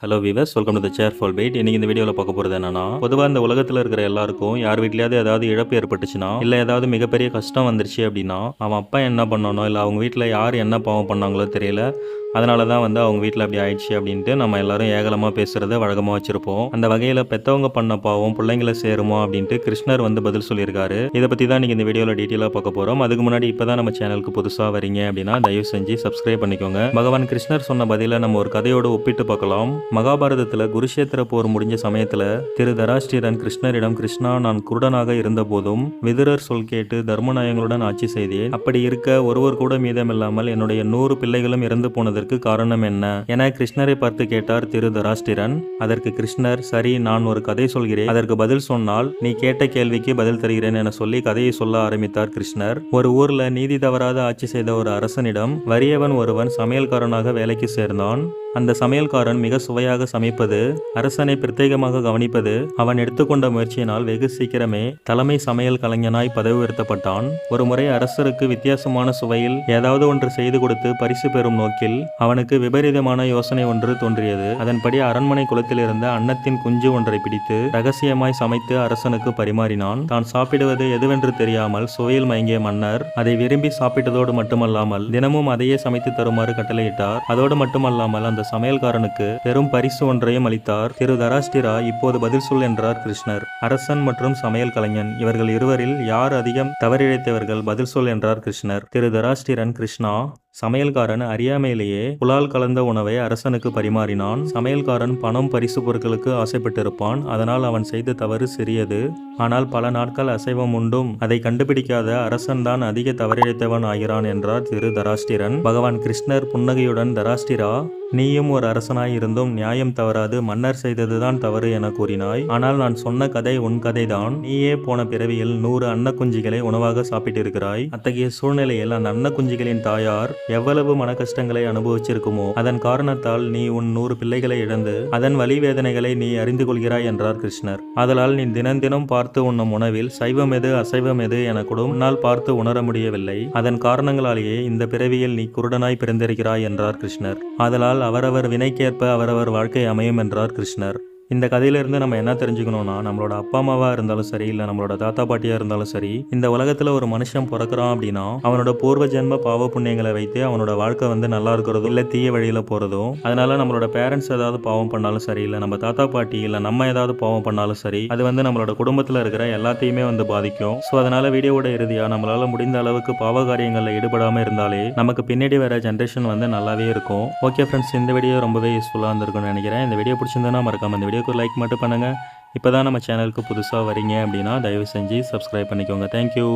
Hello viewers, welcome to the cheerful bite. இன்னைக்கு இந்த வீடியோவில் பார்க்க போகிறது என்னன்னா, பொதுவாக இந்த உலகத்தில் இருக்கிற எல்லாருக்கும் யார் வீட்லயாவது ஏதாவது இழப்பு ஏற்பட்டுச்சுன்னா, இல்லை ஏதாவது மிகப்பெரிய கஷ்டம் வந்துருச்சு அப்படின்னா, அவன் அப்பா என்ன பண்ணானோ இல்லை அவங்க வீட்டில் யார் என்ன பாவம் பண்ணாங்களோ தெரியல, அதனால தான் அவங்க வீட்டில் அப்படி ஆயிடுச்சு அப்படின்ட்டு நம்ம எல்லாரும் ஏகலமாக பேசுகிறத வழக்கமாக வச்சுருப்போம். அந்த வகையில் பெற்றவங்க பண்ண பாவம் பிள்ளைங்களை சேருமா அப்படின்ட்டு கிருஷ்ணர் பதில் சொல்லியிருக்காரு. இதை பற்றி தான் நீங்கள் இந்த வீடியோவில் டீட்டெயிலாக பார்க்க போகிறோம். அதுக்கு முன்னாடி இப்போ தான் நம்ம சேனலுக்கு புதுசாக வரீங்க அப்படின்னா தயவு செஞ்சு சப்ஸ்கிரைப் பண்ணிக்கோங்க. பகவான் கிருஷ்ணர் சொன்ன பதிலை நம்ம ஒரு கதையோடு ஒப்பிட்டு பார்க்கலாம். மகாபாரதத்தில் குருஷேத்திர போர் முடிஞ்ச சமயத்தில் திரு தராஷ்டிரன் கிருஷ்ணரிடம், கிருஷ்ணா, நான் குருடனாக இருந்த போதும் விதுரர் சொல் கேட்டு தர்மநாயங்களுடன் ஆட்சி செய்தேன். அப்படி இருக்க ஒருவர் கூட மீதமில்லாமல் என்னுடைய 100 பிள்ளைகளும் இறந்து போனதற்கு காரணம் என்ன என கிருஷ்ணரை பார்த்து கேட்டார் திரு தராஷ்டிரன். அதற்கு கிருஷ்ணர், சரி, நான் ஒரு கதை சொல்கிறேன், அதற்கு பதில் சொன்னால் நீ கேட்ட கேள்விக்கு பதில் தருகிறேன் என சொல்லி கதையை சொல்ல ஆரம்பித்தார் கிருஷ்ணர். ஒரு ஊர்ல நீதி தவறாத ஆட்சி செய்த ஒரு அரசனிடம் வறியவன் ஒருவன் சமையல்காரனாக வேலைக்கு சேர்ந்தான். அந்த சமையல்காரன் மிக சுவையாக சமைப்பது, அரசனை பிரத்யேகமாக கவனிப்பது, அவன் எடுத்துக்கொண்ட முயற்சியினால் வெகு சீக்கிரமே தலைமை சமையல் கலைஞனாய் பதவி உயர்த்தப்பட்டான். ஒரு முறை அரசருக்கு வித்தியாசமான சுவையில் ஏதாவது ஒன்று செய்து கொடுத்து பரிசு பெறும் நோக்கில் அவனுக்கு விபரீதமான யோசனை ஒன்று தோன்றியது. அதன்படி அரண்மனை குளத்தில் இருந்த அன்னத்தின் குஞ்சு ஒன்றை பிடித்து ரகசியமாய் சமைத்து அரசனுக்கு பரிமாறினான். தான் சாப்பிடுவது எதுவென்று தெரியாமல் சுவையில் மயங்கிய மன்னர் அதை விரும்பி சாப்பிட்டதோடு மட்டுமல்லாமல் தினமும் அதையே சமைத்து தருமாறு கட்டளையிட்டார். அதோடு மட்டுமல்லாமல் அந்த சமையல்காரனுக்கு பெரும் பரிசு ஒன்றையும் அளித்தார். திரு தராஷ்டிரா, இப்போது பதில் சொல் என்றார் கிருஷ்ணர். அரசன் மற்றும் சமையல் கலைஞன் இவர்கள் இருவரில் யார் அதிகம் தவறிழைத்தவர்கள், பதில் சொல் என்றார் கிருஷ்ணர். திரு தராஷ்டிரன், கிருஷ்ணா, சமையல்காரன் அறியாமையிலேயே புலால் கலந்த உணவை அரசனுக்கு பரிமாறினான். சமையல்காரன் பணம் பரிசு பொருட்களுக்கு ஆசைப்பட்டிருப்பான். அதனால் அவன் செய்த தவறு சிறியது. ஆனால் பல நாட்கள் அசைவம் உண்டும் அதை கண்டுபிடிக்காத அரசன் தான் அதிக தவறிழைத்தவன் ஆகிறான் என்றார் திரு தராஷ்டிரன். பகவான் கிருஷ்ணர் புன்னகையுடன், தராஷ்டிரா, நீயும் ஒரு அரசனாய் இருந்தும் நியாயம் தவறாது மன்னர் செய்ததுதான் தவறு என கூறினாய். ஆனால் நான் சொன்ன கதை உன் கதைதான். நீயே போன பிறவியில் 100 அன்னக்குஞ்சிகளை உணவாக சாப்பிட்டிருக்கிறாய். அத்தகைய சூழ்நிலையில் அந்த அன்னக்குஞ்சிகளின் தாயார் எவ்வளவு மன கஷ்டங்களை அனுபவிச்சிருக்குமோ அதன் காரணத்தால் நீ உன் 100 பிள்ளைகளை இழந்து அதன் வலி வேதனைகளை நீ அறிந்து கொள்கிறாய் என்றார் கிருஷ்ணர். ஆதலால் நீ தினம் பார்த்து உண்ணும் உணவில் சைவம் எது அசைவம் எது என கூட உன்னால் பார்த்து உணர முடியவில்லை. அதன் காரணங்களாலேயே இந்த பிறவியில் நீ குருடனாய் பிறந்திருக்கிறாய் என்றார் கிருஷ்ணர். ஆதலால் அவரவர் வினைக்கேற்ப அவரவர் வாழ்க்கை அமையும் என்றார் கிருஷ்ணர். இந்த கதையிலிருந்து நம்ம என்ன தெரிஞ்சுக்கணும்னா, நம்மளோட அப்பா அம்மாவா இருந்தாலும் சரி, இல்லை நம்மளோட தாத்தா பாட்டியா இருந்தாலும் சரி, இந்த உலகத்துல ஒரு மனுஷன் பிறக்கிறான் அப்படின்னா அவனோட பூர்வ ஜென்ம பாவ புண்ணியங்களை வைத்து அவனோட வாழ்க்கை நல்லா இருக்கிறதும் இல்லை தீய வழியில போறதும். அதனால நம்மளோட பேரண்ட்ஸ் ஏதாவது பாவம் பண்ணாலும் சரி, இல்லை நம்ம தாத்தா பாட்டி இல்லை நம்ம ஏதாவது பாவம் பண்ணாலும் சரி, அது நம்மளோட குடும்பத்துல இருக்கிற எல்லாத்தையுமே பாதிக்கும். ஸோ அதனால வீடியோவோட இறுதியா நம்மளால முடிந்த அளவுக்கு பாவ காரியங்களில் ஈடுபடாம இருந்தாலே நமக்கு பின்னாடி வர ஜென்ரேஷன் நல்லாவே இருக்கும். ஓகே ஃப்ரெண்ட்ஸ், இந்த வீடியோ ரொம்பவே யூஸ்ஃபுல்லாக இருந்திருக்கும்னு நினைக்கிறேன். இந்த வீடியோ பிடிச்சிருந்தா மறக்காம இந்த வீடியோக்கு லைக் மட்டும் பண்ணுங்க. இப்போ தான் நம்ம சேனலுக்கு புதுசாக வரீங்க அப்படின்னா தயவு செஞ்சு சப்ஸ்கிரைப் பண்ணிக்கோங்க. தேங்க்யூ.